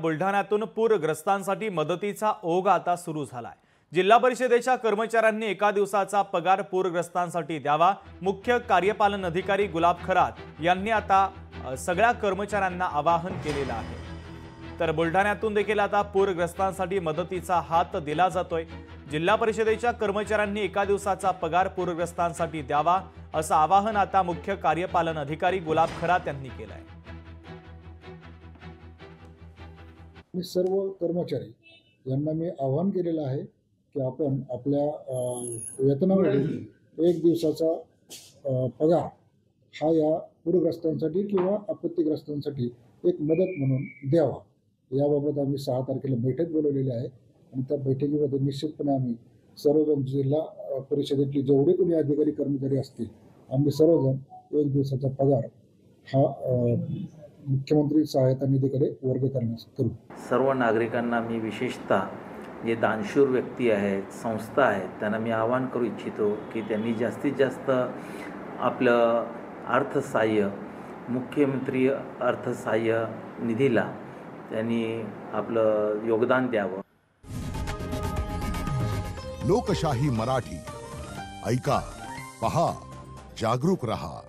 बुलढाण्यातून पूरग्रस्तांसाठी मदतीचा ओघ आता सुरू झालाय। जिल्हा परिषदेच्या कर्मचाऱ्यांनी एका दिवसाचा पगार पूरग्रस्तांसाठी द्यावा। मुख्य कार्यपालन अधिकारी गुलाब खरात यांनी आता सगळ्या कर्मचाऱ्यांना आवाहन केलेलं आहे। तर बुलढाण्यातून देखील आता पूरग्रस्तांसाठी मदतीचा हात दिला जातोय। जिल्हा परिषदेच्या कर्मचाऱ्यांनी एका दिवसाचा पगार पूरग्रस्तांसाठी द्यावा असं आवाहन आता मुख्य कार्यपालन अधिकारी गुलाब खरात यांनी केलंय। मी सर्व कर्मचारी यांना मी आवाहन केलेलं आहे की आपण आपल्या वेतनामध्ये एक दिवसाचा पगार हा या पूरग्रस्तांसाठी किंवा आपत्तीग्रस्तांसाठी एक मदत म्हणून द्यावा। याबाबत आम्ही 6 तारखेला बैठक बोलवलेली आहे आणि त्या बैठकीमध्ये निश्चितपणे आम्ही सर्वजण जिल्हा परिषदेतले जेवढे कोणी अधिकारी कर्मचारी असतील आम्ही सर्वजण एक दिवसाचा पगार हा मुख्यमंत्री सहायता निधीकडे वर्ग करण्यास करू। सर्व नागरिकांना मी विशेषतः जे दानशूर व्यक्ती आहेत, संस्था आहेत, त्यांना मी आवाहन करू इच्छितो की त्यांनी जास्तीत जास्त आपलं अर्थसहाय्य मुख्यमंत्री अर्थसहाय्य निधीला त्यांनी आपलं योगदान द्यावं। लोकशाही मराठी ऐका, पहा, जागरूक रहा।